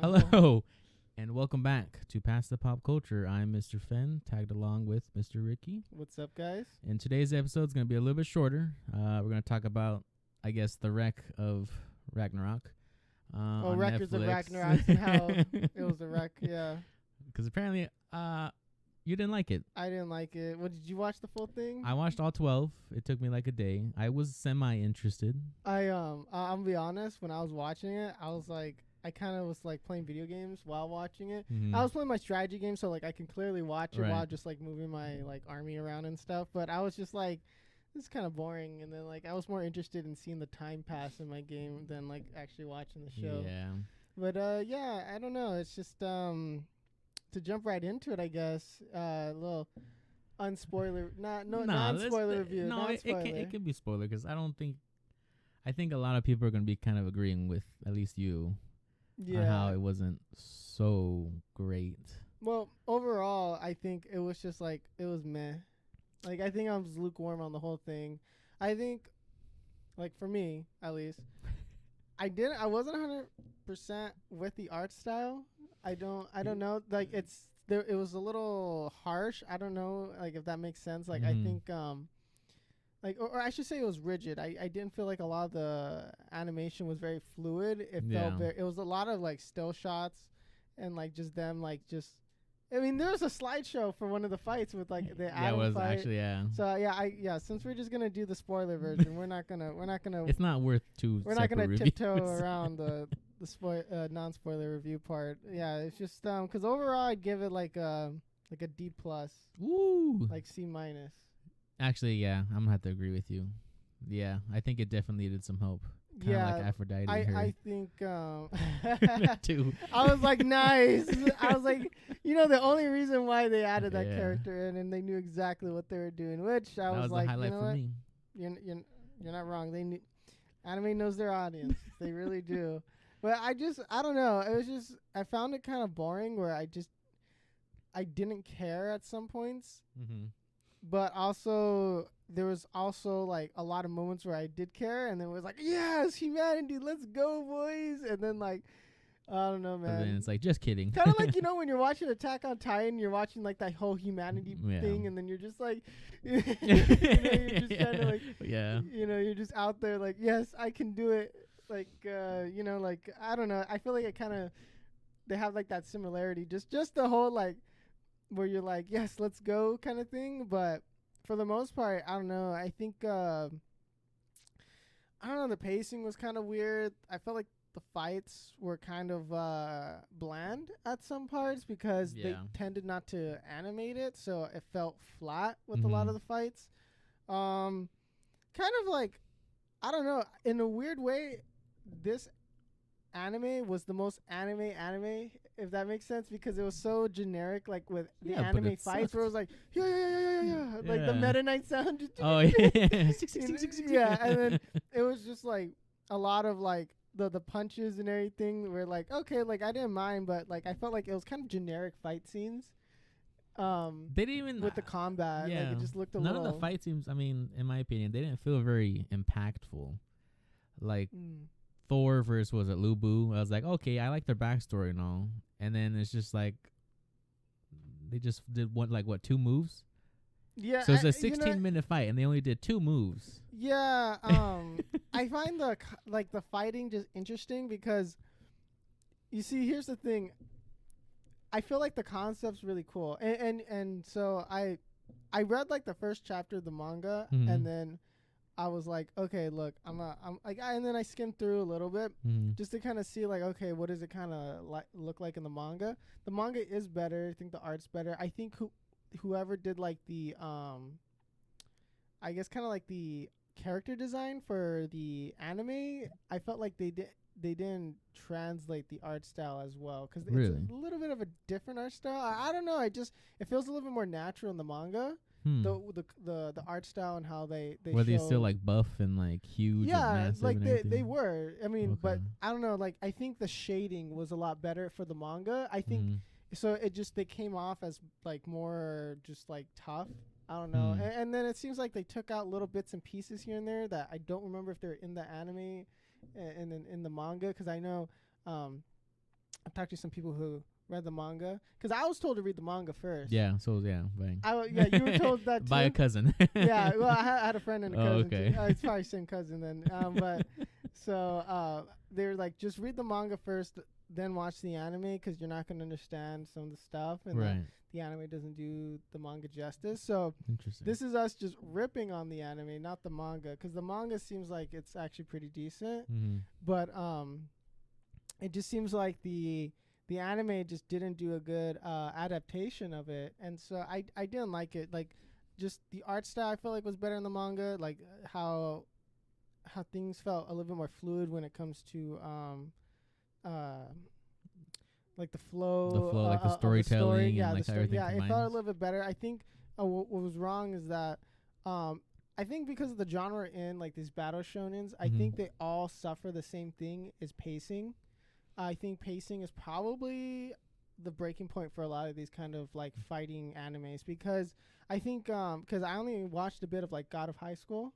Hello, and welcome back to Past the Pop Culture. I'm Mr. Fenn, tagged along with Mr. Ricky. What's up, guys? And today's episode is going to be a little bit shorter. We're going to talk about, I guess, the wreck of Ragnarok. Records of Netflix. Ragnarok and how it was a wreck. Yeah, Because apparently, you didn't like it. I didn't like it. What, did you watch the full thing? I watched all 12. It took me like a day. I was semi-interested. I'll be honest. When I was watching it, I kind of was like playing video games while watching it. Mhm. I was playing my strategy game, so like I can clearly watch it Right. while just like moving my like army around and stuff. But I was just like, this is kind of boring. And then like I was more interested in seeing the time pass in my game than like actually watching the show. Yeah. But yeah, I don't know. It's just to jump right into it, I guess. Little unspoiler, non-spoiler review. No, it can be spoiler because I think a lot of people are going to be kind of agreeing with at least you. Yeah. On how it wasn't so great. Well, overall, I think it was just like it was meh. Like I think I was lukewarm on the whole thing. I think, like for me at least, I wasn't 100% with the art style. I don't know. Like it was a little harsh. I don't know. Like if that makes sense. Like I think like, or I should say it was rigid. I didn't feel like a lot of the animation was very fluid. It felt it was a lot of like still shots and like just them like just. I mean, there was a slideshow for one of the fights with like the Adam fight. Actually, yeah. So yeah, since we're just gonna do the spoiler version, we're not gonna. It's not worth two. We're not gonna reviews. tiptoe around the non-spoiler review part. Yeah, it's just because overall I'd give it like a D+. Ooh. Like C-. Actually, yeah, I'm gonna have to agree with you. Yeah, I think it definitely needed some help. Kinda like Aphrodite. I think too. I was like, nice. I was like, the only reason why they added that character in, and they knew exactly what they were doing, which I was like, the highlight for me. You're not wrong. Anime knows their audience. They really do. But I don't know. It was just I found it kind of boring where I didn't care at some points. Mm-hmm. But also, there was also like a lot of moments where I did care, and then it was like, yes, humanity, let's go, boys. And then like, I don't know, man. And then it's like, just kidding. Kind of like, when you're watching Attack on Titan, you're watching like that whole humanity thing, and then you're just like, you're just kind of like, you're just out there like, yes, I can do it. Like, like, I don't know. I feel like they have like that similarity. Just the whole like, where you're like, yes, let's go kind of thing. But for the most part, I don't know. I think, I don't know, the pacing was kind of weird. I felt like the fights were kind of bland at some parts because they tended not to animate it. So it felt flat with a lot of the fights. Kind of like, I don't know, in a weird way, this anime was the most anime, if that makes sense, because it was so generic, like with the anime fights where it was like, yeah, like the Meta Knight sound. Oh, yeah. Yeah, and then it was just like a lot of like the punches and everything were like, okay, like I didn't mind, but like I felt like it was kind of generic fight scenes. They didn't even with the combat. Yeah, like it just looked a none little. of the fight scenes. I mean, in my opinion, they didn't feel very impactful. Like Thor versus was it Lubu? I was like, okay, I like their backstory and all, and then it's just like they just did 2 moves. Yeah, so it's a 16-minute fight, and they only did 2 moves. Yeah, I find the fighting just interesting because, you see, here's the thing. I feel like the concept's really cool, and so I read like the first chapter of the manga, and then I was like, okay, look, I'm like, and then I skimmed through a little bit just to kind of see like, okay, what does it kind of look like in the manga? The manga is better. I think the art's better. I think whoever did like the I guess kind of like the character design for the anime, I felt like they didn't translate the art style as well because it's a little bit of a different art style. I don't know. It feels a little bit more natural in the manga. The art style and how they were they still like buff and like huge? Yeah, and massive like and they were. I mean, but I don't know. Like I think the shading was a lot better for the manga. I think so. They came off as like more just like tough. I don't know. And then it seems like they took out little bits and pieces here and there that I don't remember if they're in the anime and then in the manga, because I know I've talked to some people who read the manga, because I was told to read the manga first. Yeah, so yeah, bang. You were told that too? By a cousin. Yeah, well, I had a friend and a cousin. Okay. Too. It's probably same cousin then. But so they were like, just read the manga first, then watch the anime, because you're not going to understand some of the stuff, and the anime doesn't do the manga justice. So this is us just ripping on the anime, not the manga, because the manga seems like it's actually pretty decent, but it just seems like the anime just didn't do a good adaptation of it, and so I didn't like it. Like, just the art style I felt like was better in the manga, like how things felt a little bit more fluid when it comes to like the flow, like the storytelling, yeah, and like everything. Yeah, it felt a little bit better. I think what was wrong is that I think because of the genre in like these battle shonens, I think they all suffer the same thing, is pacing. I think pacing is probably the breaking point for a lot of these kind of like fighting animes, because I think because I only watched a bit of like God of High School.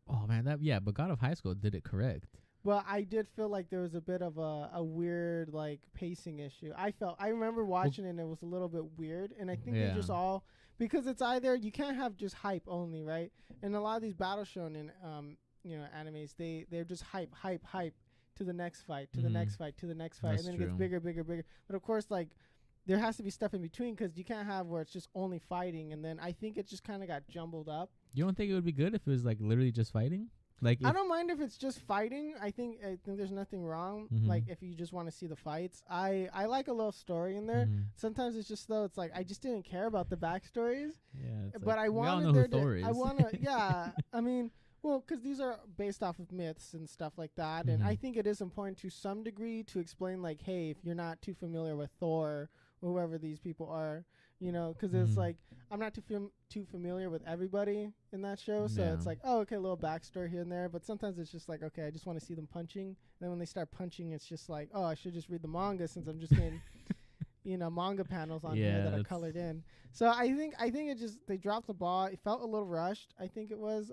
Oh man, but God of High School did it correct. Well, I did feel like there was a bit of a weird like pacing issue. I remember watching it and it was a little bit weird, and I think they just all, because it's either you can't have just hype only, right? And a lot of these battle shonen animes, they're just hype to the next fight, to the next fight, to the next fight, and then it gets bigger. But of course, like, there has to be stuff in between, because you can't have where it's just only fighting, and then I think it just kind of got jumbled up. You don't think it would be good if it was like literally just fighting? Like, I don't mind if it's just fighting. I think there's nothing wrong. Like, if you just want to see the fights, I like a little story in there. Sometimes it's just, though, it's like I just didn't care about the backstories. Yeah, but I wanted there to. I want to. Yeah, I mean. Well, because these are based off of myths and stuff like that, and I think it is important to some degree to explain, like, hey, if you're not too familiar with Thor or whoever these people are, because it's like, I'm not too familiar with everybody in that show, so it's like, oh, okay, a little backstory here and there, but sometimes it's just like, okay, I just want to see them punching. And then when they start punching, it's just like, oh, I should just read the manga, since I'm just getting manga panels on here that are colored in. So I think it just, they dropped the ball. It felt a little rushed, I think it was.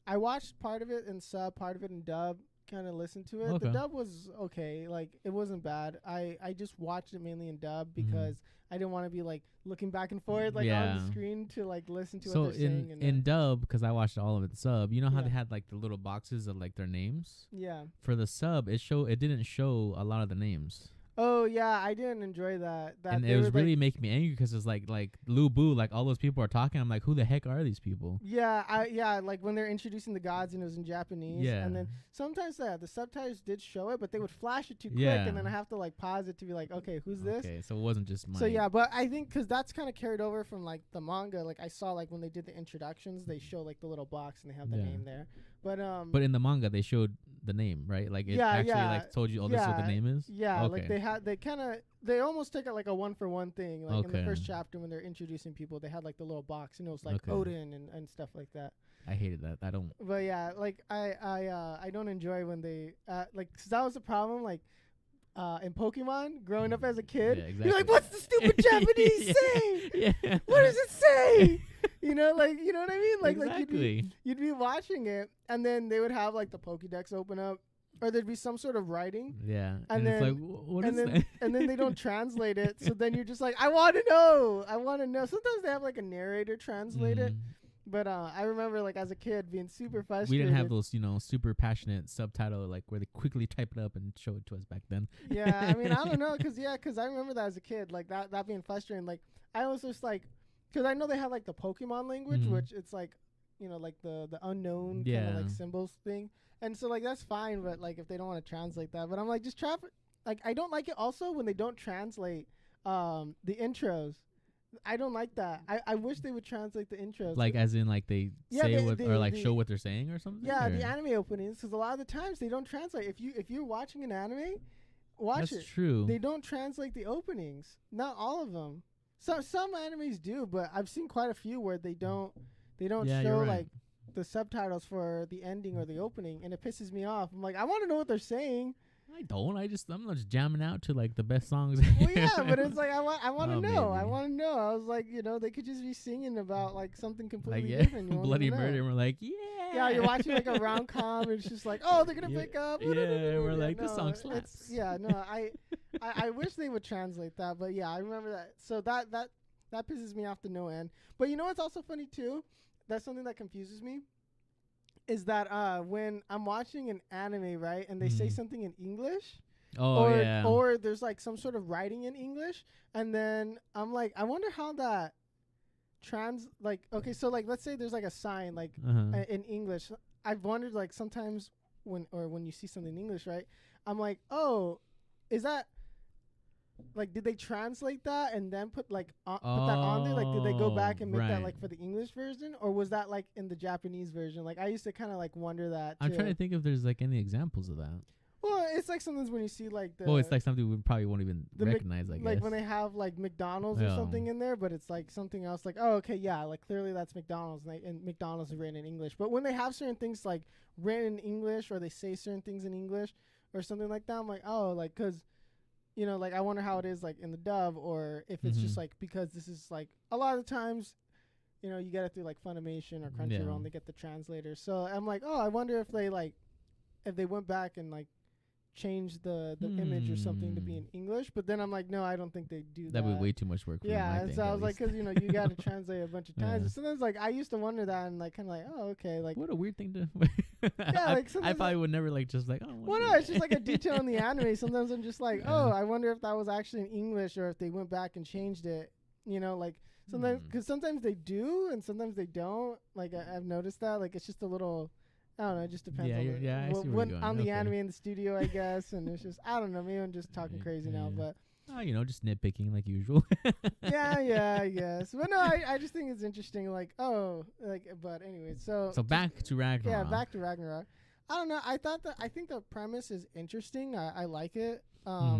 I watched part of it in sub, part of it in dub, kind of listened to it. Okay. The dub was okay. Like, it wasn't bad. I just watched it mainly in dub because I didn't want to be, like, looking back and forth, like, on the screen to, like, listen to what they're saying. So in dub, because I watched all of it sub, you know how they had, like, the little boxes of, like, their names? Yeah. For the sub, it didn't show a lot of the names. Oh yeah, I didn't enjoy that. And it was really making me angry, because it's like Lu Bu, like, all those people are talking. I'm like, who the heck are these people? Yeah, like when they're introducing the gods and it was in Japanese. Yeah. And then sometimes the subtitles did show it, but they would flash it too quick, and then I have to like pause it to be like, okay, who's this? Okay, so it wasn't just mine. So yeah, but I think because that's kind of carried over from like the manga. Like I saw like when they did the introductions, they show like the little box and they have the name there. But in the manga they showed the name, right? Like it actually like told you, this is what the name is. Yeah, okay. Like they almost take it like a 1-for-1 thing. Like in the first chapter when they're introducing people, they had like the little box and it was like Odin and stuff like that. I hated that. I don't. But yeah, like I don't enjoy when they like, 'cause that was the problem. Like in Pokemon, growing up as a kid, you're like, what's the stupid Japanese say? Yeah. What does it say? Like, you know what I mean? Like, exactly. like you'd be watching it, and then they would have like the Pokédex open up, or there'd be some sort of writing. Yeah. And then, it's like, what is that? And then they don't translate it, so then you're just like, I want to know. Sometimes they have like a narrator translate it. But I remember, like, as a kid being super frustrated. We didn't have those, super passionate subtitle, like, where they quickly type it up and show it to us back then. Yeah, I mean, I don't know, because I remember that as a kid, like, that being frustrating. Like, I was just, like, because I know they have, like, the Pokemon language, which it's, like, like, the unknown kind of, like, symbols thing. And so, like, that's fine, but, like, if they don't want to translate that. But I'm, like, just like, I don't like it also when they don't translate the intros. I don't like that. I wish they would translate the intros. Like, as in, like, they say or like show what they're saying or something? Yeah, the anime openings, because a lot of the times they don't translate. If you're watching an anime, watch it. That's true. They don't translate the openings. Not all of them. Some animes do, but I've seen quite a few where they don't show, like, the subtitles for the ending or the opening, and it pisses me off. I'm like, I want to know what they're saying. don't. I'm not just jamming out to like the best songs. Well, yeah, but it's like I want to know. Maybe. I want to know. I was like, they could just be singing about like something completely different. Bloody murder. And we're like, yeah, you're watching like a rom-com. And it's just like, oh, they're gonna pick up. Yeah, we're like, this song slaps. I wish they would translate that, but yeah, I remember that. So that pisses me off to no end. But you know what's also funny too? That's something that confuses me. Is that when I'm watching an anime, right, and they say something in English, or there's like some sort of writing in English, and then I'm like, I wonder how that okay, so like let's say there's like a sign like in English. I've wondered like sometimes when you see something in English, right? I'm like, oh, is that like, did they translate that and then put that on there? Like, did they go back and make that like for the English version, or was that like in the Japanese version? Like, I used to kind of like wonder that. I'm trying to think if there's like any examples of that. Well, it's like sometimes when you see like the. Well, it's like something we probably won't even recognize. I guess like when they have like McDonald's or something in there, but it's like something else. Like, oh, okay, yeah, like clearly that's McDonald's, and McDonald's is written in English. But when they have certain things like written in English, or they say certain things in English or something like that, I'm like, oh, like because. Like I wonder how it is like in the dub, or if it's just like, because this is like a lot of the times, you get it through like Funimation or Crunchyroll, and they get the translators. So I'm like, oh, I wonder if they went back and like changed the image or something to be in English. But then I'm like, no, I don't think they do that. That would be way too much work. And so I was like, because you got to translate a bunch of times. And sometimes like I used to wonder that, and like kind of like, oh, okay, like what a weird thing to. I probably would never like just like, oh. Well, no, it's just like a detail in the anime. Sometimes I'm just like, oh, I wonder if that was actually in English, or if they went back and changed it. Like sometimes, because sometimes they do and sometimes they don't. Like I've noticed that. Like it's just a little. I don't know. It just depends on the anime in the studio, I guess. And it's just, I don't know. Maybe I'm just talking crazy now, but. Just nitpicking like usual. yeah, I guess. But no, I just think it's interesting. Like, but anyway, so back to Ragnarok. Yeah, back to Ragnarok. I don't know. I think the premise is interesting. I like it. I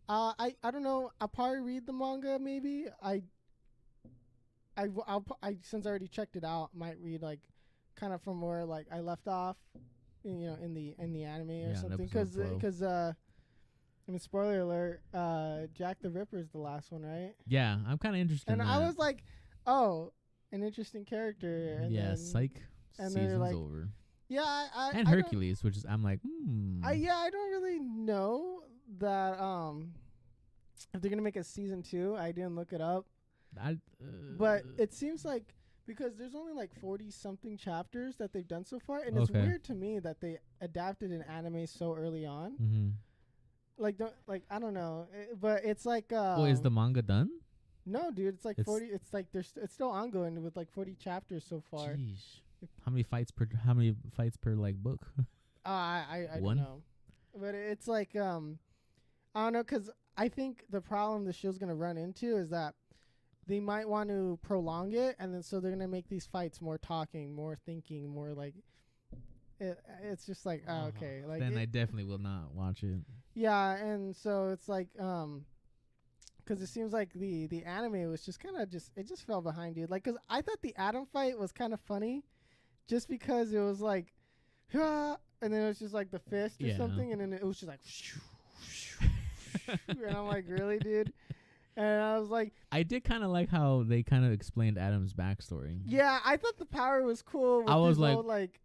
don't know. I'll probably read the manga. Maybe I'll since I already checked it out, might read like kind of from where like I left off, in the anime or something. Because I mean, spoiler alert, Jack the Ripper is the last one, right? Yeah, I'm kind of interested in that. I was like, oh, an interesting character. And psych. And season's like, over. Yeah, and Hercules, which is, I'm like, I don't really know that, if they're going to make a season 2. I didn't look it up. But it seems like, because there's only like 40-something chapters that they've done so far, and it's weird to me that they adapted an anime so early on. Mm-hmm. I don't know, but it's like. Is the manga done? No, dude. It's like 40. It's like it's still ongoing with like 40 chapters so far. Jeez. How many fights per like book? I don't know, but it's like I don't know, because I think the problem the show's gonna run into is that they might want to prolong it, and then so they're gonna make these fights more talking, more thinking, more like. It's just like okay, like then I definitely will not watch it. Yeah, and so it's like because it seems like the anime was just kind of it just fell behind, dude. Like, because I thought the Atom fight was kind of funny, just because it was like, and then it was just like the fist or something, and then it was just like, and I'm like, really, dude? And I was like, I did kind of like how they kind of explained Adam's backstory. Yeah, I thought the power was cool. I was like,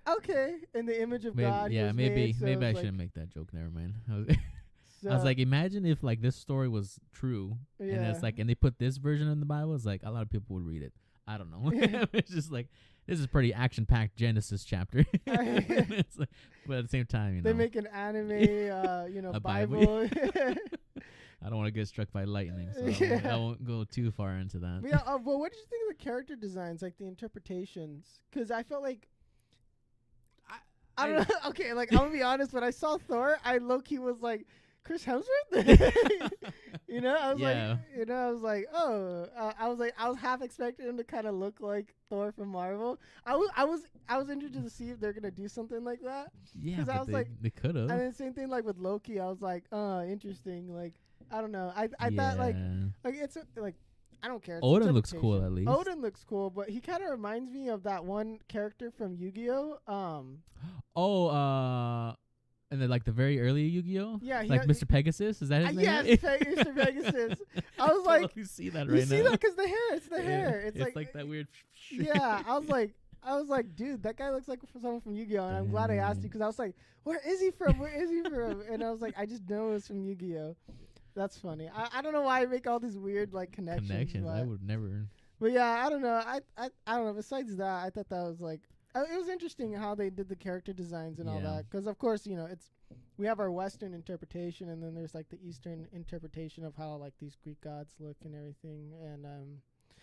okay, in the image of God. Yeah, maybe I shouldn't make that joke. Never mind. I was like, imagine if like this story was true, and it's like, and they put this version in the Bible. It's like a lot of people would read it. I don't know. It's just like, this is pretty action-packed Genesis chapter. It's like, but at the same time, they make an anime, a Bible. I don't want to get struck by lightning, so I won't go too far into that. Yeah, well, what did you think of the character designs, like the interpretations? Because I felt like, I don't know. Okay, like I'm gonna be honest. When I saw Thor, I low-key was like, Chris Hemsworth. I was half expecting him to kind of look like Thor from Marvel. I was interested to see if they're gonna do something like that. Yeah, because I was like, they could have. And then same thing like with Loki. I was like, interesting. Like, I don't know. I thought like it's like, I don't care. It's Odin looks cool at least. Odin looks cool, but he kind of reminds me of that one character from Yu-Gi-Oh. And then like the very early Yu-Gi-Oh. Yeah, like Mr. Pegasus. Is that his name? Yes, Mr. Pegasus. I was like, you see that you right now? see that because the hair. It's the hair. It's like that weird. Yeah, I was like, dude, that guy looks like someone from Yu-Gi-Oh. And I'm glad I asked you because I was like, where is he from? Where is he from? And I was like, I just know it's from Yu-Gi-Oh. That's funny. I don't know why I make all these weird like connections. I would never. But yeah, I don't know. I don't know. Besides that, I thought that was like it was interesting how they did the character designs and all that. Because of course, we have our Western interpretation, and then there's like the Eastern interpretation of how like these Greek gods look and everything. And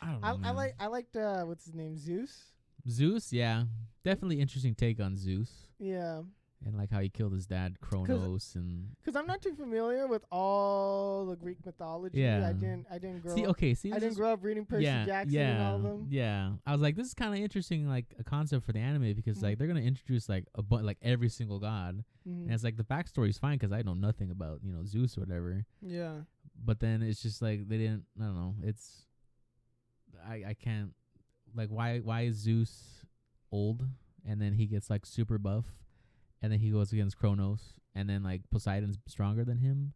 I don't know. I liked what's his name, Zeus. Zeus, yeah, definitely interesting take on Zeus. Yeah. And like how he killed his dad Kronos, and because I'm not too familiar with all the Greek mythology. Yeah, I didn't grow. I didn't grow up reading Percy Jackson and all of them. Yeah, I was like, this is kind of interesting, like a concept for the anime because like they're gonna introduce like like every single god, and it's like the backstory is fine because I know nothing about Zeus or whatever. Yeah. But then it's just like they didn't. I don't know. It's I can't like why is Zeus old and then he gets like super buff. And then he goes against Kronos, and then like Poseidon's stronger than him,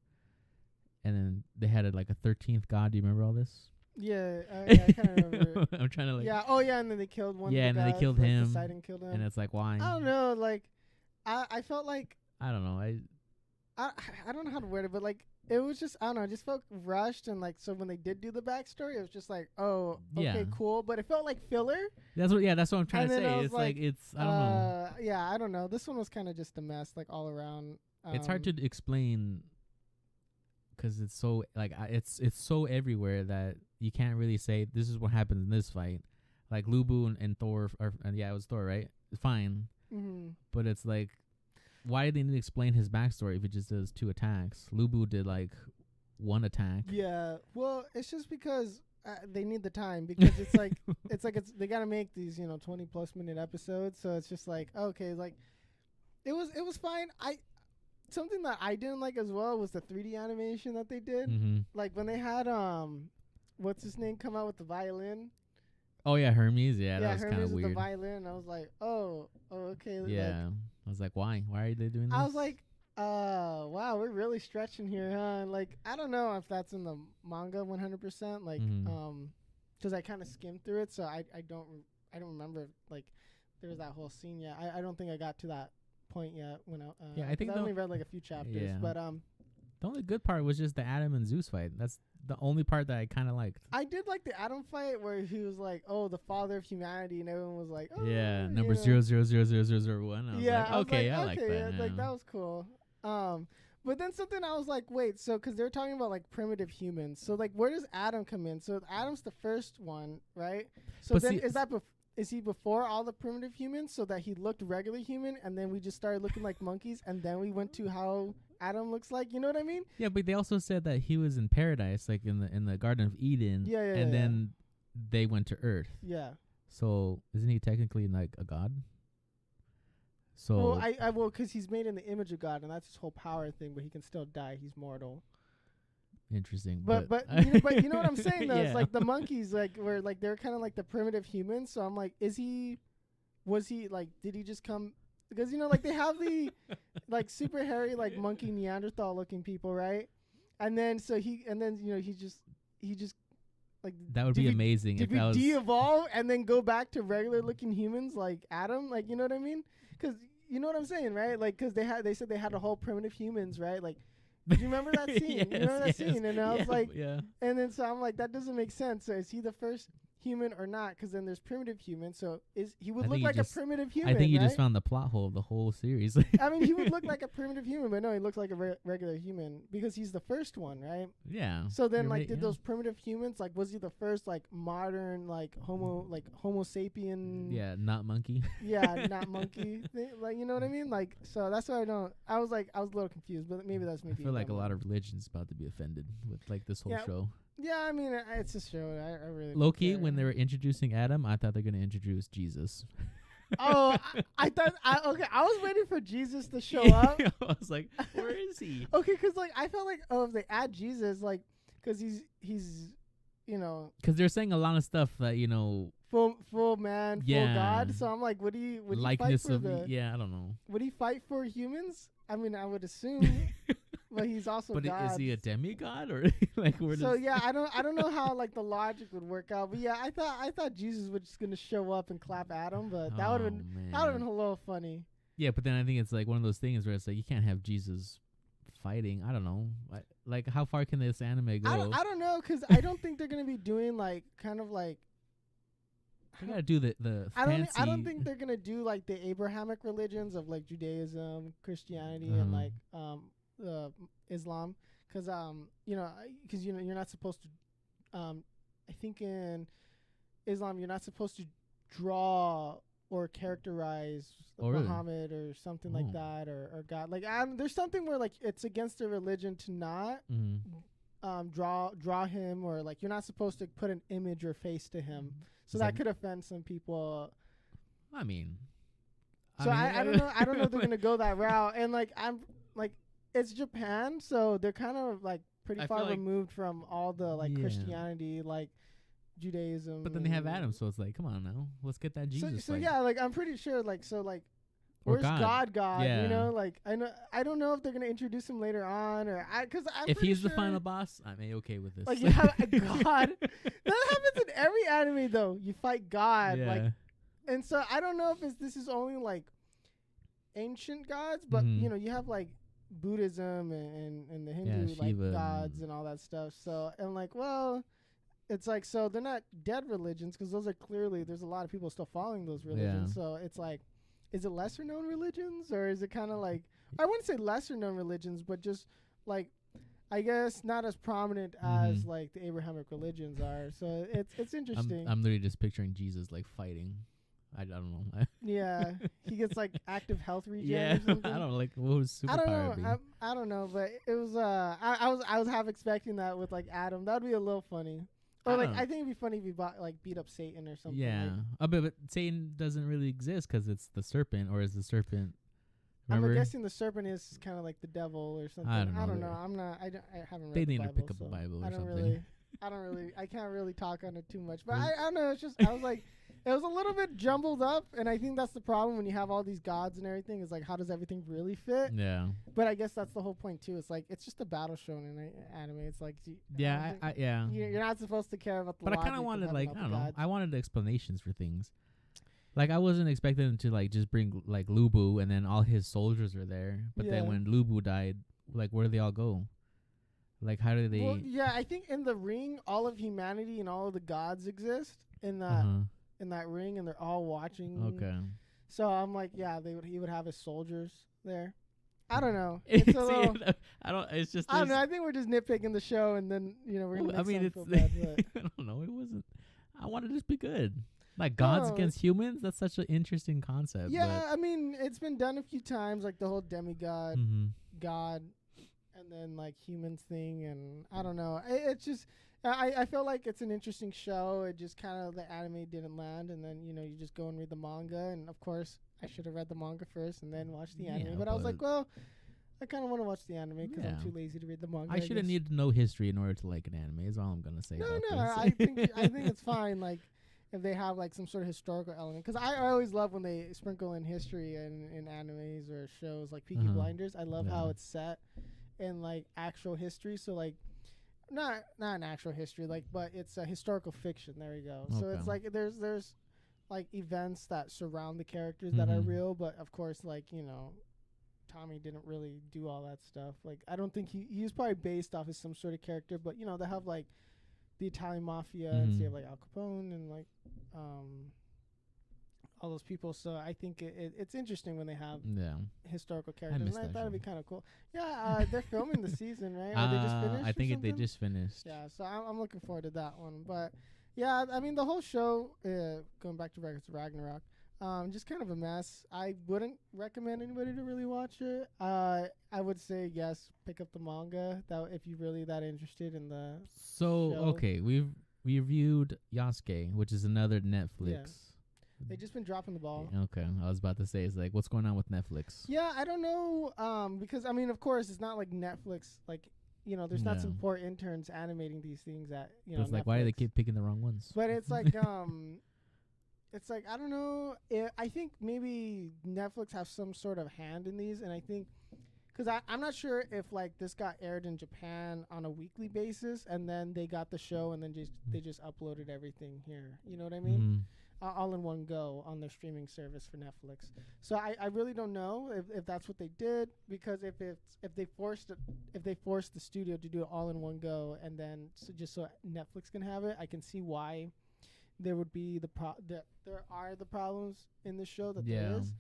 and then they had like a 13th god. Do you remember all this? Yeah, I kind of remember. I'm trying to like. Yeah. Oh yeah, and then they killed one. Yeah, of the and then gods, they killed him. Poseidon killed him. And it's like why? I don't know. Like, I felt like I don't know. I don't know how to word it, but like it was just I don't know. It just felt rushed, and like so when they did do the backstory, it was just like okay, cool, but it felt like filler. That's what I'm trying to say. It's like it's I don't know. Yeah, I don't know. This one was kind of just a mess, like all around. It's hard to explain because it's so like it's so everywhere that you can't really say this is what happens in this fight. Like Lubu and Thor, it was Thor, right? Fine, but it's like. Why did they need to explain his backstory if he just does 2 attacks? Lubu did like 1 attack. Yeah, well, it's just because they need the time because it's like they gotta make these 20+ minute episodes, so it's just like okay, like it was fine. Something that I didn't like as well was the 3D animation that they did. Like when they had what's his name come out with the violin. Oh yeah, Hermes. Yeah, that was kind of weird. With the violin. I was like, oh, okay. Yeah, like, I was like, why? Why are they doing this? I was like, wow, we're really stretching here, huh? Like, I don't know if that's in the manga 100%. Like, because I kind of skimmed through it, so I don't remember like there was that whole scene yet. I don't think I got to that point yet when I think I only read like a few chapters, but the only good part was just the Adam and Zeus fight. That's the only part that I kind of liked. I did like the Adam fight where he was like, "Oh, the father of humanity," and everyone was like, "Oh, yeah, number 0000001." I was like, okay, I like that. Yeah. Like that was cool. But then something I was like, wait, so because they're talking about like primitive humans, so like where does Adam come in? So Adam's the first one, right? So but then is he before all the primitive humans, so that he looked regular human, and then we just started looking like monkeys, and then we went to how Adam looks like, you know what I mean? Yeah, but they also said that he was in paradise, like in the Garden of Eden. And then they went to Earth. Yeah. So isn't he technically like a god? So well, because he's made in the image of God, and that's his whole power thing. But he can still die; he's mortal. Interesting. But you know what I'm saying though? Yeah. It's like the monkeys, like were like they're kind of like the primitive humans. So I'm like, was he like? Did he just come? Because like they have the like super hairy like monkey Neanderthal looking people, right? And then he just like that would be amazing. Did we de-evolve and then go back to regular looking humans like Adam? Like you know what I mean? Because you know what I'm saying, right? Like because they said they had a whole primitive humans, right? Like. Do you remember that scene? Yes, you remember that scene? And I was like, yeah. And then so I'm like, that doesn't make sense. So is he the first human or not? Because then there's primitive humans. So he would look like a primitive human. I think you right? just found the plot hole of the whole series. I mean, he would look like a primitive human, but no, he looks like a regular human because he's the first one, right? Yeah. So then, did those primitive humans was he the first modern Homo sapien? Yeah, not monkey. Yeah, not monkey. You know what I mean? So that's why I was a little confused, but maybe that's me. I feel like a lot of religions about to be offended with this whole show. Yeah, I mean, it's a show. I really low-key, when they were introducing Adam, I thought they were going to introduce Jesus. Oh, I thought, I was waiting for Jesus to show up. I was like, where is he? Okay, because, I felt like, if they add Jesus, because he's because they're saying a lot of stuff that full man, full God. So I'm like, would he fight for I don't know. Would he fight for humans? I mean, I would assume, but he's also But God. Is he a demigod or like? I don't know how like the logic would work out. But yeah, I thought Jesus was just gonna show up and clap Adam, but that would have been a little funny. Yeah, but then I think it's like one of those things where it's like you can't have Jesus fighting. I don't know. Like, how far can this anime go? I don't know, because I don't think they're gonna be doing like kind of like. They gotta do the fancy. I don't think they're gonna do like the Abrahamic religions of like Judaism, Christianity, and like Islam, because you're not supposed to. I think in Islam you're not supposed to draw or characterize Muhammad or something like that, or God. Like there's something where like it's against the religion to not draw him, or like you're not supposed to put an image or face to him. So that could offend some people. I mean, I don't know. I don't know if they're gonna go that route. And like it's Japan, so they're kind of like pretty far removed from all the like Christianity, like Judaism. But then they have Adam, so it's like, come on now, let's get that Jesus. So yeah, like I'm pretty sure, like where's God? Yeah. Like I don't know if they're gonna introduce him later on, or because if he's the final boss, I'm okay with this. Like you have a God. That happens in every anime though. You fight God, like, and so I don't know if this is only like ancient gods, but you have like Buddhism and the Hindu like gods and all that stuff. So and like, well, it's like, so they're not dead religions, because those are clearly, there's a lot of people still following those religions. So it's like, is it lesser known religions, or is it kind of like, I wouldn't say lesser known religions, but just like, I guess not as prominent as like the Abrahamic religions are. So it's interesting. I'm literally just picturing Jesus like fighting. I don't know. Yeah, he gets like active health regen. Yeah, or something. I don't know, like, what was superpower be? I don't know, but it was I was half expecting that with like Adam. That'd be a little funny. Or like, I think it'd be funny if he beat up Satan or something. Yeah, but Satan doesn't really exist because it's the serpent, or is the serpent? Remember? I'm guessing the serpent is kind of like the devil or something. I don't know. I haven't read. They the need Bible, to pick up a Bible or something. I can't really talk on it too much. But I don't know. It's just, I was like, it was a little bit jumbled up, and I think that's the problem when you have all these gods and everything. Is like, how does everything really fit? Yeah. But I guess that's the whole point too. It's like, it's just a battle show in an anime. It's like, yeah, you're not supposed to care about the. But I kind of wanted, like, I don't know. I wanted explanations for things. Like, I wasn't expecting them to like just bring like Lubu and then all his soldiers are there. But then when Lubu died, like, where did they all go? Like, how do they? Well, yeah, I think in the ring, all of humanity and all of the gods exist in that in that ring, and they're all watching. Okay. So I'm like, yeah, he would have his soldiers there. I don't know. It's a little, I don't. It's just. I don't know. I think we're just nitpicking the show, and then we're gonna. I mean, it's. I don't know. It wasn't. I wanted to just be good. Like gods against humans. That's such an interesting concept. Yeah, I mean, it's been done a few times, like the whole demigod, god, and then like humans thing, and I don't know. It's just. I feel like it's an interesting show. It just kind of, the anime didn't land, and then you just go and read the manga, and of course I should have read the manga first and then watched the anime. But I was like, well, I kind of want to watch the anime because I'm too lazy to read the manga. I shouldn't need to know history in order to like an anime. Is all I'm gonna say. I think it's fine. Like, if they have like some sort of historical element, because I always love when they sprinkle in history in animes or shows like Peaky Blinders. I love how it's set in like actual history. So like. Not an actual history, like, but it's a historical fiction. There you go. So it's like there's like events that surround the characters that are real, but of course, like, Tommy didn't really do all that stuff. Like, I don't think he was probably based off of some sort of character, but they have like the Italian mafia, and so you have like Al Capone and like all those people. So I think it's interesting when they have historical characters. And I thought it'd be kind of cool. Yeah, they're filming the season, right? Or they just finished? I think they just finished. Yeah, so I'm looking forward to that one. But yeah, I mean, the whole show, going back to Records of Ragnarok, just kind of a mess. I wouldn't recommend anybody to really watch it. I would say yes, pick up the manga if you're really that interested in the show. Okay, we reviewed Yasuke, which is another Netflix. Yeah. They've just been dropping the ball. Okay, I was about to say, it's like, what's going on with Netflix? Yeah, I don't know, because I mean, of course, it's not like Netflix like there's not some poor interns animating these things at it's like, Netflix. why do they keep picking the wrong ones? But it's like it's like, I don't know. I think maybe Netflix has some sort of hand in these, and I think because I'm not sure if like this got aired in Japan on a weekly basis, and then they got the show, and then they just uploaded everything here. You know what I mean? All in one go on their streaming service for Netflix. So I really don't know if that's what they did, because if they forced the studio to do it all in one go, and then just so Netflix can have it, I can see why there would be there are the problems in the show that there is.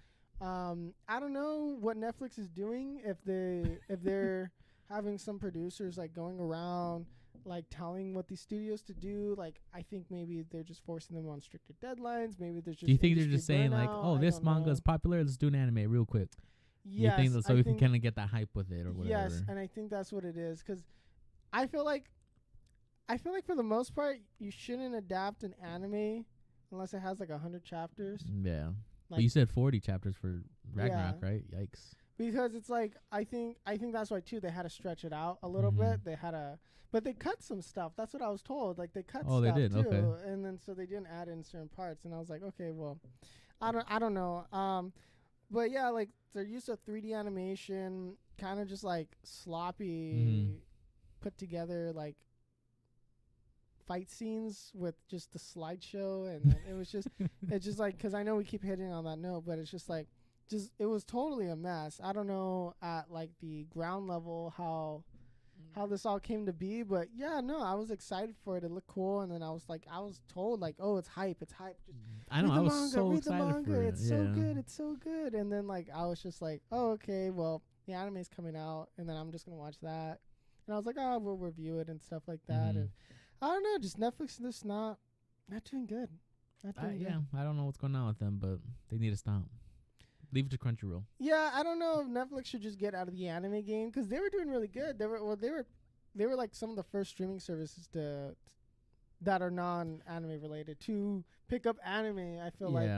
I don't know what Netflix is doing, if they're having some producers like going around like telling what these studios to do. Like, I think maybe they're just forcing them on stricter deadlines. Maybe there's just do you think they're just saying like, oh, this manga is popular, let's do an anime real quick? Yes, you think that, so we can kind of get that hype with it or whatever? Yes, and I think that's what it is, because I feel like for the most part you shouldn't adapt an anime unless it has like 100 chapters. Yeah. Like, but you said 40 chapters for Ragnarok, right? Yikes. Because it's like, I think that's why too they had to stretch it out a little bit. But they cut some stuff. That's what I was told. Like, they cut stuff they did? Too. Okay. And then so they didn't add in certain parts, and I was like, okay, well, I don't know. But yeah, like their use of 3D animation, kind of just like sloppy, put together like fight scenes with just the slideshow, and it was just it's just like, because I know we keep hitting on that note, but it's just like it was totally a mess. I don't know at like the ground level how this all came to be, but yeah, no, I was excited for it. It looked cool, and then I was told like, oh, it's hype. Just I know, I was so excited for it. It's so good. And then like I was just like, oh, okay, well, the anime's coming out, and then I'm just gonna watch that. And I was like, oh, we'll review it and stuff like that. And I don't know, just Netflix is not doing good. Yeah, I don't know what's going on with them, but they need to stop. Leave it to Crunchyroll. Yeah, I don't know if Netflix should just get out of the anime game, because they were doing really good. They were like some of the first streaming services that are non-anime related to pick up anime, I feel like.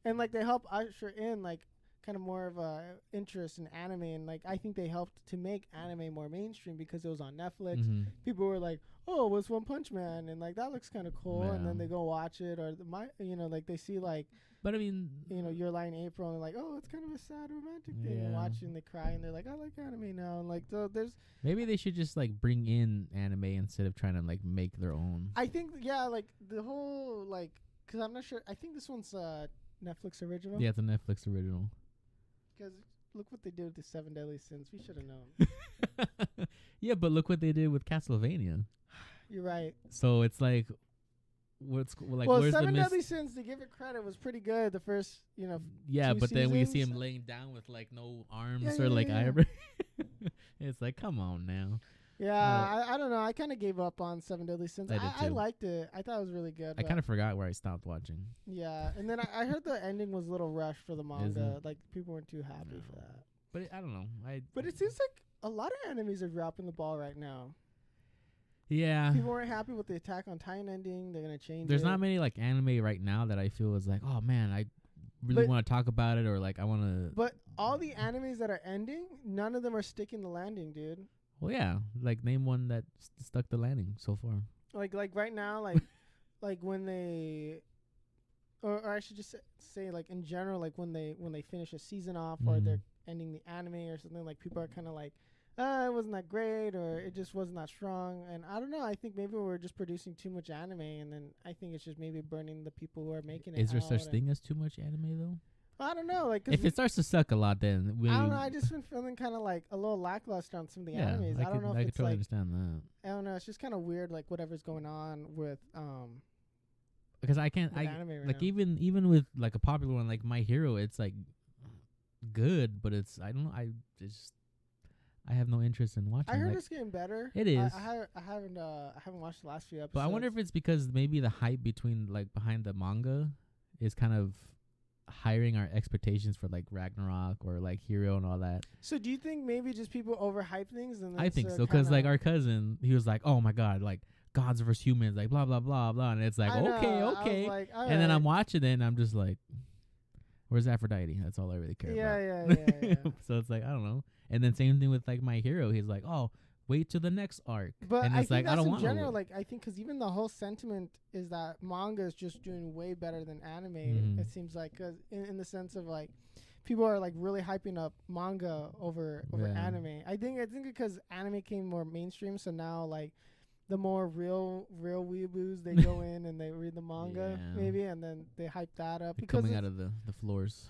And like they help usher in like kind of more of a interest in anime, and like I think they helped to make anime more mainstream because it was on Netflix. People were like, oh, what's One Punch Man, and like that looks kind of cool, and then they go watch it, or like they see like, but I mean, Your Lie in April, and like, oh, it's kind of a sad romantic thing, and watching, they cry, and they're like, I like anime now, and like, so there's maybe they should just like bring in anime instead of trying to like make their own. I think like the whole like, because I'm not sure, I think this one's Netflix original. Yeah, it's a Netflix original. Because look what they did with the 7 Deadly Sins. We should have known. Yeah, but look what they did with Castlevania. You're right. So it's like, where's 7 Deadly Sins, to give it credit, was pretty good. The first, yeah, but seasons. then we see him laying down with like no arms or like eyebrows. It's like, come on now. Yeah, I don't know. I kind of gave up on 7 Deadly Sins. I liked it. I thought it was really good. I kind of forgot where I stopped watching. Yeah, and then I heard the ending was a little rushed for the manga. Like, people weren't too happy for that. But I don't know. But it seems like a lot of animes are dropping the ball right now. Yeah. People weren't happy with the Attack on Titan ending. They're going to change There's not many like anime right now that I feel is like, oh man, I really want to talk about it, or like I want to. But all the animes that are ending, none of them are sticking the landing, dude. Well, yeah, like name one that stuck the landing so far. Like right now, like like when they, or I should just say like in general, like when they finish a season off, or they're ending the anime or something, like people are kind of like, it wasn't that great, or it just wasn't that strong. And I don't know, I think maybe we're just producing too much anime, and then I think it's just maybe burning the people who are making it. Is there such thing as too much anime though? I don't know. Like, if it starts to suck a lot, then I don't know. I just been feeling kind of like a little lackluster on some of the animes. I don't know if I it's totally like, understand that. I don't know. It's just kind of weird, like whatever's going on with because I can't. anime right like now. even with like a popular one like My Hero, it's like good, but it's I have no interest in watching. I heard like, it's getting better. It is. I haven't watched the last few episodes. But I wonder if it's because maybe the hype behind the manga is kind of hiring our expectations for like Ragnarok or like Hero and all that. So do you think maybe just people overhype things? And I think so, because like our cousin, he was like, oh my god, like gods versus humans, like blah blah blah blah, and it's like okay, like, and then I'm watching it and I'm just like, where's Aphrodite? That's all I really care about. Yeah. So it's like, I don't know. And then same thing with like My Hero, he's like, oh, wait till the next arc. But and I it's think like I that's don't in want general. Like I think because even the whole sentiment is that manga is just doing way better than anime. It seems like, cause in the sense of like people are like really hyping up manga over anime. I think because anime came more mainstream, so now like the more real weeaboos, they go in and they read the manga maybe, and then they hype that up. They're coming out of the floors.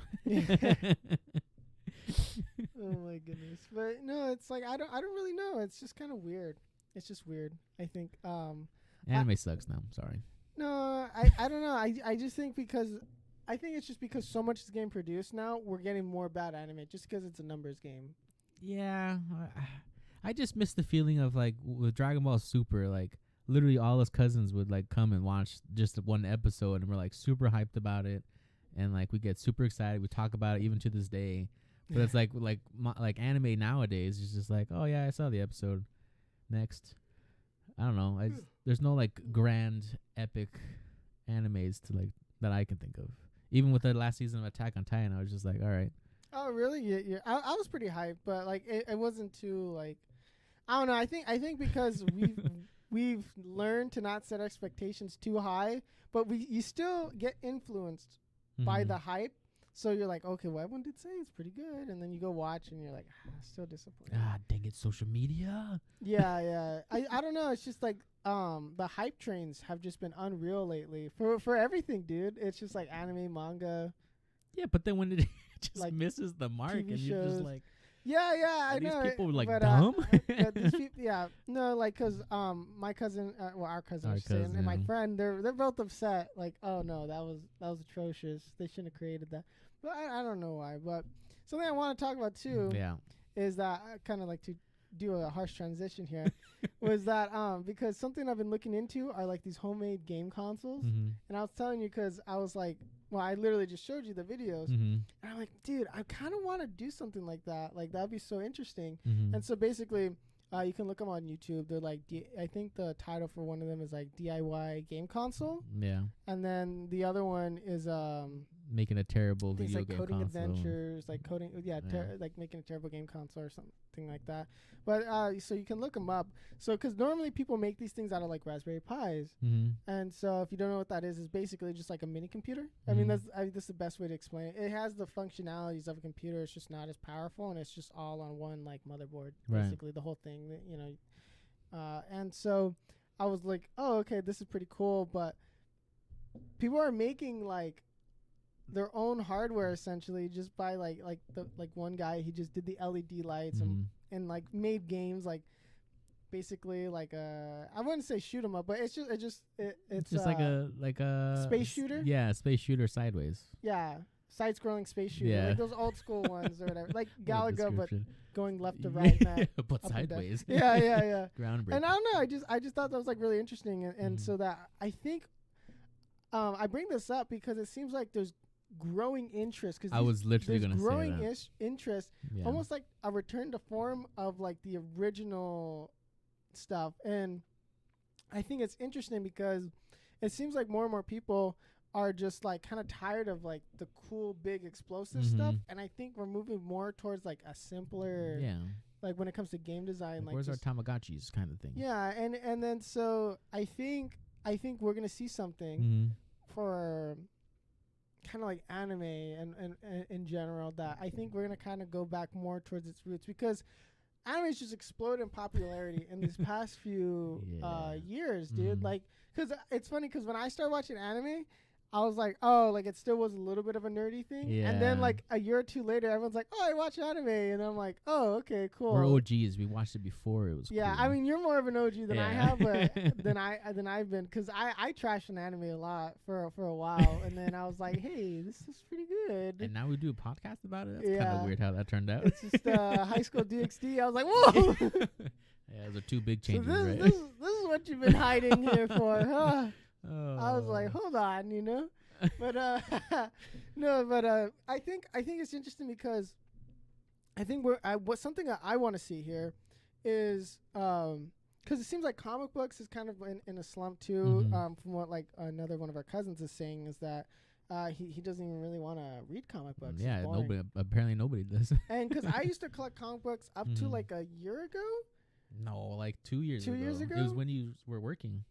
Oh my goodness. But no, it's like I don't really know. It's just kind of weird. It's just weird. I think anime sucks now. Sorry. No, I don't know. I just think because I think it's just because so much is getting produced now, we're getting more bad anime just because it's a numbers game. Yeah. I just miss the feeling of like with Dragon Ball Super, like literally all his cousins would like come and watch just one episode, and we're like super hyped about it, and like we get super excited. We talk about it even to this day. But it's like anime nowadays is just like, oh yeah, I saw the episode. Next, I don't know. There's no like grand epic animes to like that I can think of. Even with the last season of Attack on Titan, I was just like, all right. Oh really? Yeah. I was pretty hyped, but like it wasn't too like. I don't know. I think because we've learned to not set expectations too high, but you still get influenced by the hype. So you're like, okay, well, everyone did say it's pretty good, and then you go watch, and you're like, still disappointed. Dang it, social media. Yeah. I don't know. It's just like the hype trains have just been unreal lately for everything, dude. It's just like anime, manga. Yeah, but then when it just like misses the mark, TV and you're just like. Yeah, I know. These people were like dumb. No, like, cause my cousin, our cousin, and my friend, they're both upset. Like, oh no, that was atrocious. They shouldn't have created that. But I don't know why. But something I want to talk about too, is that I kind of like to do a harsh transition here, was that because something I've been looking into are like these homemade game consoles, and I was telling you because I was like. Well, I literally just showed you the videos, and I'm like, dude, I kind of want to do something like that. Like, that'd be so interesting. And so basically, you can look them on YouTube. They're like, I think the title for one of them is like DIY game console. Yeah. And then the other one is making a terrible video like game coding console. adventures, like coding, like making a terrible game console or something like that. But so you can look them up. So because normally people make these things out of like Raspberry Pis, and so if you don't know what that is basically just like a mini computer. I mean that's the best way to explain it. It has the functionalities of a computer. It's just not as powerful, and it's just all on one like motherboard. Basically the whole thing, you know. And so I was like, oh okay, this is pretty cool. But people are making like their own hardware essentially just by like one guy, he just did the LED lights and like made games like basically like I wouldn't say shoot 'em up, but it's just like a space shooter. Yeah, space shooter sideways. Yeah, side scrolling space shooter, like those old school ones or whatever, like Galaga, but going left to right, but sideways. Yeah. Groundbreaking. And I don't know, I just thought that was like really interesting, and so that I think I bring this up because it seems like there's growing interest, because I was literally going to say that. Growing interest, almost like a return to form of like the original stuff. And I think it's interesting because it seems like more and more people are just like kind of tired of like the cool big explosive stuff, and I think we're moving more towards like a simpler, like when it comes to game design, like where's our Tamagotchis kind of thing. And then so I think we're gonna see something for kind of like anime and in general, that I think we're gonna kind of go back more towards its roots, because anime has just exploded in popularity in these past few years, dude. Like, because it's funny, because when I started watching anime, I was like, oh, like it still was a little bit of a nerdy thing. Yeah. And then like a year or two later, everyone's like, oh, I watch anime. And I'm like, oh, okay, cool. We're OGs. We watched it before it was cool. I mean, you're more of an OG than I have, but than I've been, because I trashed an anime a lot for a while. And then I was like, hey, this is pretty good. And now we do a podcast about it? That's kind of weird how that turned out. It's just High School DxD. I was like, whoa. Those are two big changes, so right? This is what you've been hiding here for, huh? I was like, hold on, you know, but no, but I think it's interesting because I think what something that I want to see here is because it seems like comic books is kind of in a slump too. From what like another one of our cousins is saying, is that he doesn't even really want to read comic books. Apparently nobody does. And because I used to collect comic books up to like a year ago. No, like 2 years ago. 2 years ago? It was when you were working.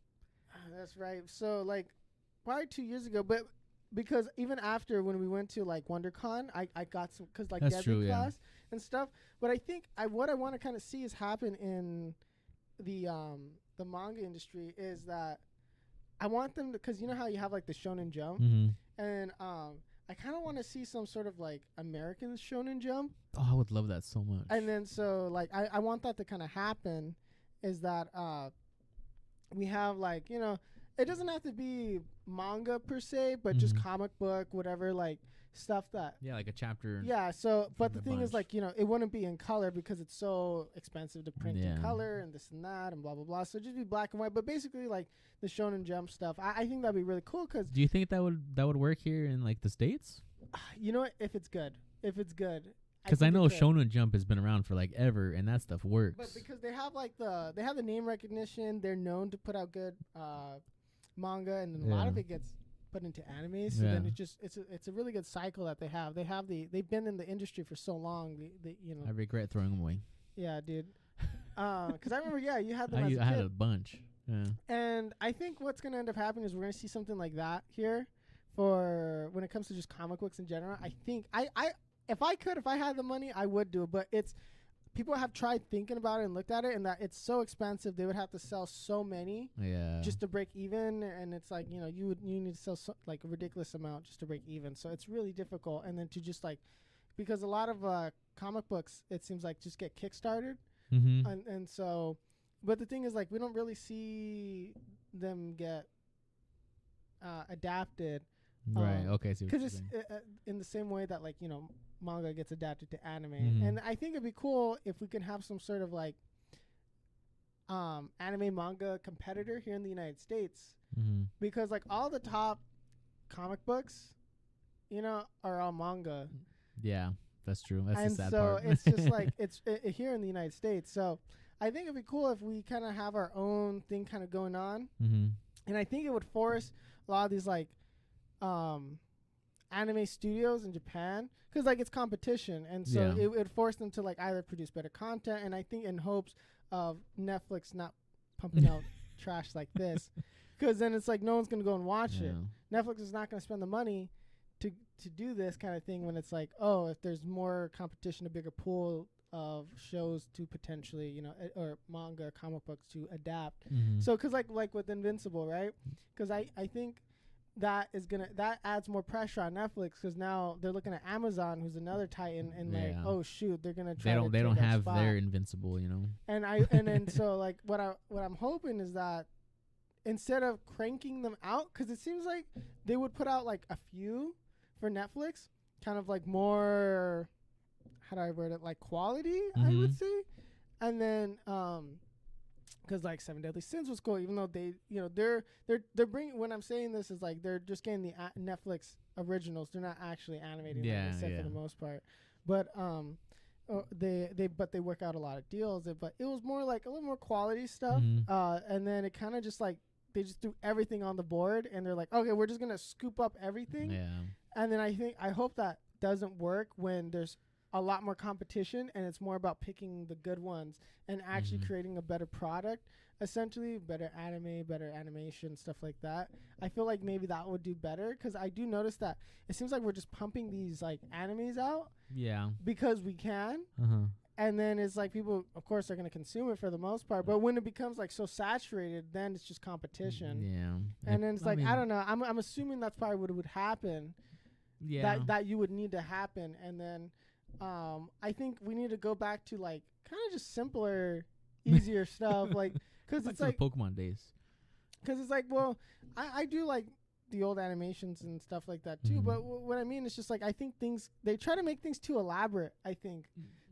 That's right. So like probably 2 years ago, but because even after when we went to like WonderCon, I got some because like Deadly class and stuff. But I think what I want to kind of see is happen in the manga industry is that I want them to, because you know how you have like the Shonen Jump, and I kind of want to see some sort of like American Shonen Jump. Oh, I would love that so much. And then so like I want that to kind of happen, is that we have like, you know, it doesn't have to be manga per se, but just comic book, whatever, like stuff that. Yeah, like a chapter. Yeah, so, but the thing is like, you know, it wouldn't be in color because it's so expensive to print in color and this and that and blah, blah, blah. So just be black and white. But basically like the Shonen Jump stuff, I think that'd be really cool. Cause do you think that would work here in like the States? You know what? If it's good. Because I know Shonen Jump has been around for like ever, and that stuff works. But because they have like the name recognition, they're known to put out good manga, and then a lot of it gets put into anime. So then it's a really good cycle that they have. They've been in the industry for so long. You know. I regret throwing them away. Yeah, dude. Because I remember, you had them. I had a bunch. Yeah. And I think what's gonna end up happening is we're gonna see something like that here, for when it comes to just comic books in general. I think if I had the money, I would do it. But people have tried thinking about it and looked at it, and that it's so expensive. They would have to sell so many just to break even. And it's like, you know, you need to sell like a ridiculous amount just to break even. So it's really difficult. And then to just like, because a lot of comic books, it seems like just get kickstarted. And so, but the thing is like, we don't really see them get adapted. Right. Okay. Because it's in the same way that like, you know, manga gets adapted to anime, and I think it'd be cool if we can have some sort of like anime manga competitor here in the United States, because like all the top comic books, you know, are all manga. Yeah, that's true. That's and the sad so part. it's just like it's here in the United States. So I think it'd be cool if we kind of have our own thing kind of going on, and I think it would force a lot of these like anime studios in Japan, because like it's competition, and so it would force them to like either produce better content, and I think in hopes of Netflix not pumping out trash like this, because then it's like no one's gonna go and watch it. Netflix is not gonna spend the money to do this kind of thing when it's like, oh, if there's more competition, a bigger pool of shows to potentially, you know, or manga, comic books to adapt. So because like with Invincible, right? Because I think that adds more pressure on Netflix, because now they're looking at Amazon, who's another titan, and like, oh shoot, they're gonna try. They don't have their Invincible, you know. And then so like what I'm hoping is that instead of cranking them out, because it seems like they would put out like a few for Netflix, kind of like more, how do I word it, like quality, I would say, and then because like Seven Deadly Sins was cool, even though they, you know, they're bringing, when I'm saying this is like they're just getting the Netflix originals. They're not actually animating them, except for the most part. But they work out a lot of deals. But it was more like a little more quality stuff. And then it kind of just like they just threw everything on the board, and they're like, okay, we're just gonna scoop up everything. Yeah. And then I hope that doesn't work when there's a lot more competition, and it's more about picking the good ones and actually creating a better product, essentially better anime, better animation, stuff like that. I feel like maybe that would do better, because I do notice that it seems like we're just pumping these like animes out because we can, and then it's like people of course are going to consume it for the most part, but when it becomes like so saturated, then it's just competition. And then it's like, I don't know, I'm assuming that's probably what would happen, that you would need to happen. And then I think we need to go back to like kind of just simpler, easier stuff, like, because it's like the Pokemon days. Because it's like, well, I do like the old animations and stuff like that too, but what I mean is just like, I think they try to make things too elaborate. I think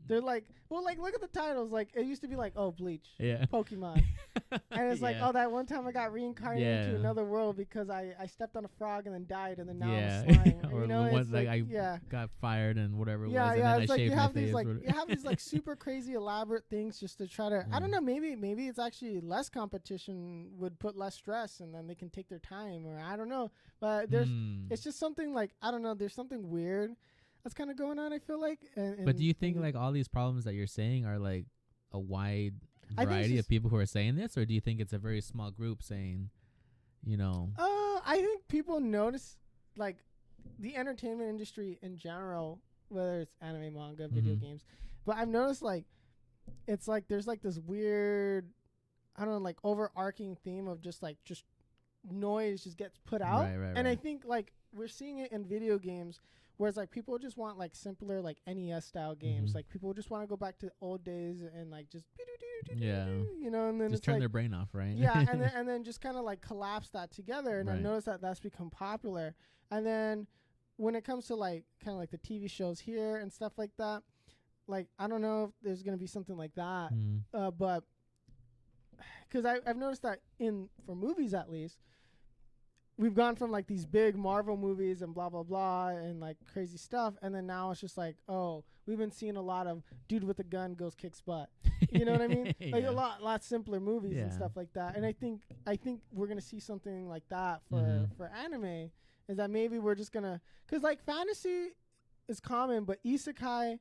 they're like, well, like look at the titles. Like it used to be like, oh, Bleach, Pokemon, and it's like, oh, that one time I got reincarnated into another world because I stepped on a frog and then died, and then now I'm a slime. Or you know, it's like I got fired and whatever. Yeah, and then it's I like you shaved have my these face. like you have these like super crazy elaborate things just to try to. I don't know. Maybe it's actually less competition would put less stress, and then they can take their time, or I don't know. But it's just something like, I don't know. There's something weird that's kind of going on, I feel like. But do you think like all these problems that you're saying are like a wide variety of people who are saying this, or do you think it's a very small group saying, you know? I think people notice, like, the entertainment industry in general, whether it's anime, manga, video games, but I've noticed, like, it's like there's like this weird, I don't know, like overarching theme of just noise just gets put out. And I think like we're seeing it in video games, whereas like people just want like simpler like NES style games. Like people just want to go back to old days and like just you know, and then just turn their brain off, right? Yeah, and then just kind of like collapse that together. And I've noticed that that's become popular. And then when it comes to like kind of like the TV shows here and stuff like that, like I don't know if there's gonna be something like that, but because I've noticed that for movies at least, we've gone from like these big Marvel movies and blah blah blah and like crazy stuff, and then now it's just like, oh, we've been seeing a lot of dude with a gun goes kicks butt. You know what I mean? Like a lot simpler movies and stuff like that. And I think we're gonna see something like that for anime. Is that maybe we're just gonna, because like fantasy is common, but isekai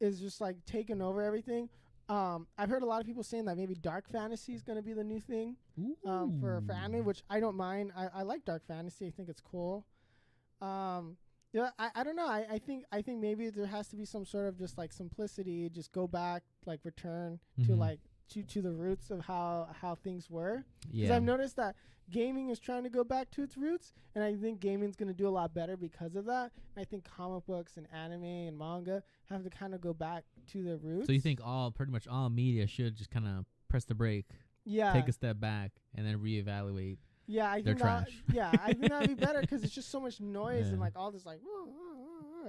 is just like taking over everything. I've heard a lot of people saying that maybe dark fantasy is going to be the new thing for anime, which I don't mind. I like dark fantasy. I think it's cool. Yeah, I don't know. I think maybe there has to be some sort of just like simplicity. Just go back, like return to like to the roots of how things were. Because I've noticed that gaming is trying to go back to its roots, and I think gaming's going to do a lot better because of that. And I think comic books and anime and manga have to kind of go back to their roots. So you think pretty much all media should just kind of press the brake, take a step back, and then reevaluate. Yeah, I think I think that'd be better because it's just so much noise and like all this like,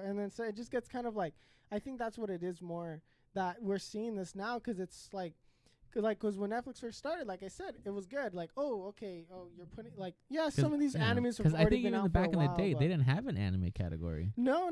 and then so it just gets kind of like, I think that's what it is more that we're seeing this now because it's like. Because when Netflix first started, like I said, it was good. Like, oh, okay, you're putting like, some of these animes have already been out for a while. Because I think even back in the day, they didn't have an anime category. No,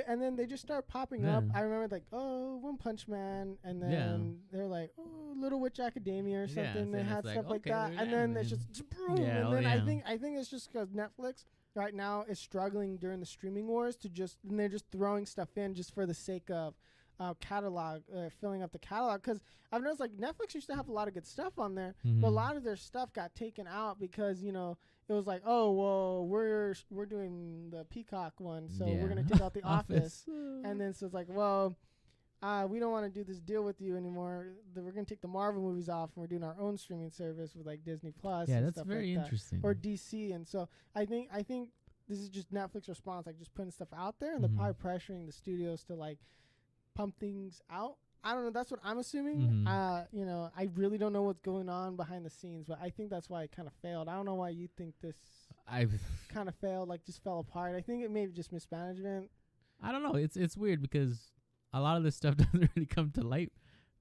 and then they just start popping up. I remember like, One Punch Man, and then they're like, Little Witch Academia or something. They had stuff like that, and then it's just boom. And then I think it's just because Netflix right now is struggling during the streaming wars and they're just throwing stuff in just for the sake of. Catalog, filling up the catalog, because I've noticed like Netflix used to have a lot of good stuff on there, but a lot of their stuff got taken out because it was like, oh well, we're doing the Peacock one, so we're gonna take out the Office, and then so it's like, well, we don't want to do this deal with you anymore. We're gonna take the Marvel movies off, and we're doing our own streaming service with like Disney Plus. Yeah, and that's stuff very like interesting. Or DC, and so I think this is just Netflix response, like just putting stuff out there, and they're probably pressuring the studios to like. Pump things out. I don't know. That's what I'm assuming. I really don't know what's going on behind the scenes, but I think that's why it kind of failed. I don't know why you think this kind of failed, like just fell apart. I think it may be just mismanagement. I don't know. It's weird because a lot of this stuff doesn't really come to light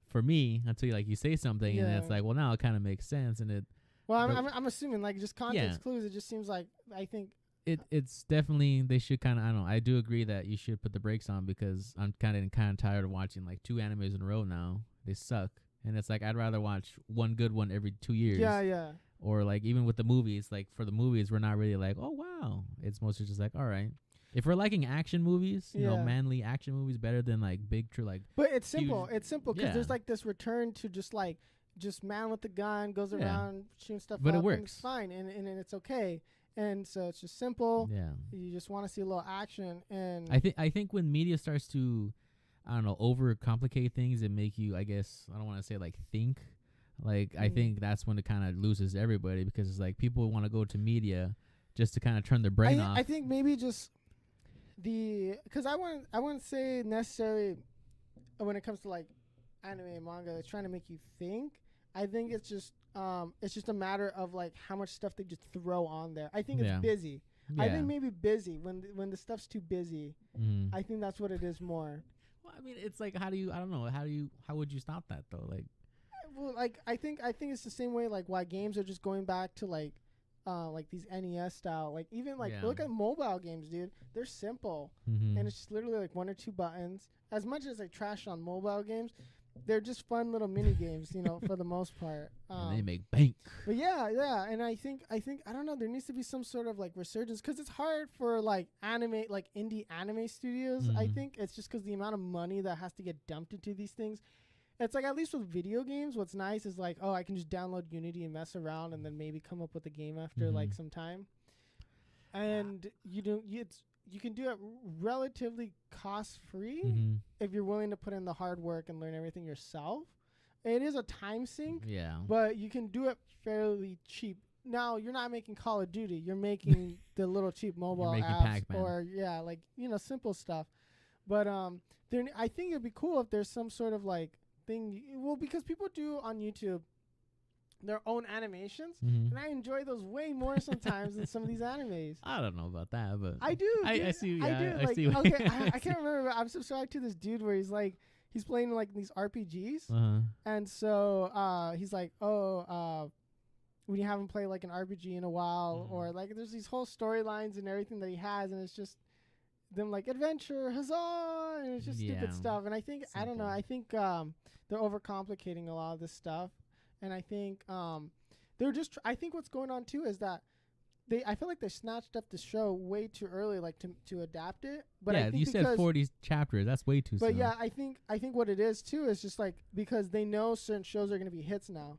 for me until you say something and it's like, well, now it kind of makes sense and it. Well, I'm assuming like just context clues. It just seems like I think. It's definitely they should kind of I don't know. I do agree that you should put the brakes on because I'm kind of tired of watching like 2 animes in a row now. They suck, and it's like I'd rather watch one good one every 2 years. Yeah. Or like even with the movies, like for the movies, we're not really like, oh wow. It's mostly just like, all right. If we're liking action movies, you know, manly action movies better than like big like. But it's simple. It's simple because there's like this return to just man with the gun goes around shooting stuff. But up it works. And it's fine and it's okay. And so it's just simple. Yeah. You just want to see a little action. And I think when media starts to, I don't know, overcomplicate things and make you, I guess, I don't want to say like think. Like, I think that's when it kind of loses everybody because it's like people want to go to media just to kind of turn their brain off. I think maybe just because I wouldn't say necessarily when it comes to like anime and manga, it's trying to make you think. I think it's just a matter of like how much stuff they just throw on there. I think it's busy. Yeah. I think maybe busy when the stuff's too busy. I think that's what it is more. Well, I mean, it's like how would you stop that though? Like, well, like I think it's the same way like why games are just going back to like these NES style. Like even like look at mobile games, dude. They're simple and it's just literally like 1 or 2 buttons. As much as I trash on mobile games. They're just fun little mini games, for the most part. And they make bank. But yeah, and I think I don't know. There needs to be some sort of like resurgence because it's hard for like indie anime studios. I think it's just because the amount of money that has to get dumped into these things, it's like, at least with video games, what's nice is like, oh, I can just download Unity and mess around and then maybe come up with a game after like some time. And you can do it relatively cost free if you're willing to put in the hard work and learn everything yourself. It is a time sink, but you can do it fairly cheap. Now, you're not making Call of Duty. You're making the little cheap mobile apps Pac-Man. Or, like, simple stuff. But I think it'd be cool if there's some sort of, like, thing. Well, because people do on YouTube their own animations, and I enjoy those way more sometimes than some of these animes. I don't know about that, but I do. I see. Yeah, I do. I like, see. Okay, I can't remember. I'm subscribed to this dude where he's like, he's playing like these RPGs, and so he's like, when you haven't played like an RPG in a while, or like there's these whole storylines and everything that he has, and it's just them like adventure, huzzah, and it's just stupid stuff. And I think simple. I don't know. I think they're overcomplicating a lot of this stuff. And I think they're just. I think what's going on too is that I feel like they snatched up the show way too early, like to adapt it. But I think you said 40 chapters. That's way too soon. But yeah, I think what it is too is just like because they know certain shows are going to be hits now,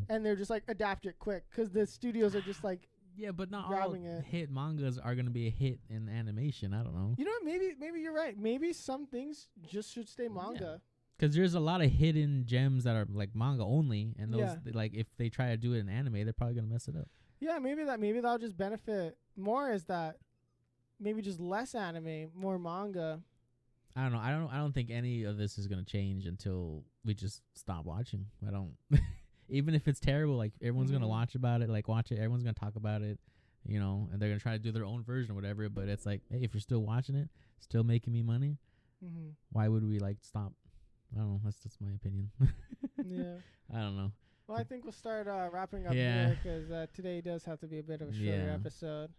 and they're just like adapt it quick because the studios are just like. Yeah, but not all hit mangas are going to be a hit in animation. I don't know. You know, maybe you're right. Maybe some things just should stay manga. Yeah. Because there's a lot of hidden gems that are like manga only, and those like if they try to do it in anime, they're probably gonna mess it up. Yeah, maybe that'll just benefit more. Is that maybe just less anime, more manga? I don't know. I don't think any of this is gonna change until we just stop watching. I don't. Even if it's terrible, like everyone's gonna watch it. Everyone's gonna talk about it, and they're gonna try to do their own version or whatever. But it's like, hey, if you're still watching it, still making me money, why would we like stop? I don't know. That's just my opinion. Yeah. I don't know. Well, I think we'll start wrapping up here because today does have to be a bit of a shorter episode.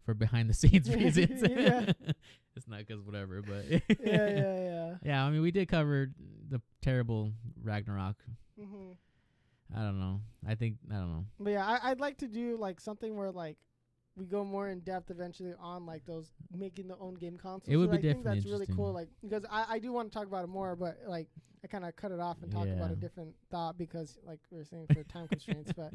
For behind the scenes reasons. It's not because whatever, but. Yeah. Yeah, I mean, we did cover the terrible Ragnarok. I don't know. I don't know. But yeah, I'd like to do like something where like we go more in depth eventually on like those making the own game consoles. It would be I definitely think that's really cool. Like because I do want to talk about it more, but like I kind of cut it off and talk about a different thought because like we were saying for time constraints. But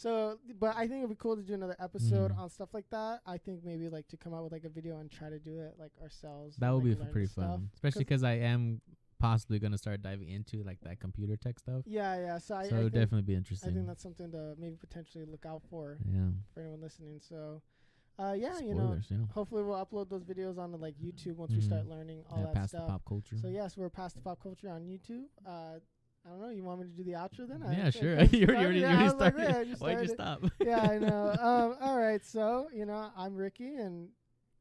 I think it'd be cool to do another episode on stuff like that. I think maybe like to come out with like a video and try to do it like ourselves. That would be pretty fun, especially because I am possibly going to start diving into like that computer tech stuff. Yeah. So it would definitely be interesting. I think that's something to maybe potentially look out for. Yeah. For anyone listening. So, Spoilers, hopefully we'll upload those videos onto like YouTube once we start learning all that past stuff. The pop culture. So yes, we're past the pop culture on YouTube. I don't know. You want me to do the outro then? Yeah, sure. You already started. Why'd you stop? Yeah, I know. All right. So I'm Ricky, and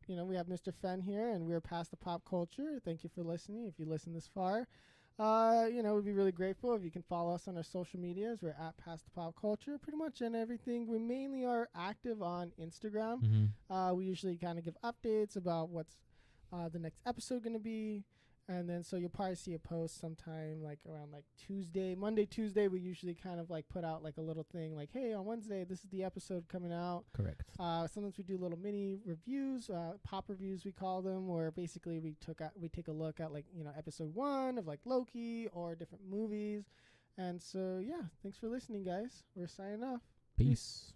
we have Mr. Fenn here, and we're past the pop culture. Thank you for listening. If you listen this far, we'd be really grateful if you can follow us on our social medias. We're at Past the Pop Culture, pretty much in everything. We mainly are active on Instagram. We usually kind of give updates about what's the next episode going to be. And then so you'll probably see a post sometime like around like Monday, Tuesday. We usually kind of like put out like a little thing like, hey, on Wednesday, this is the episode coming out. Correct. Sometimes we do little mini reviews, pop reviews we call them, where basically we take a look at like, episode 1 of like Loki or different movies. And so, yeah, thanks for listening, guys. We're signing off. Peace.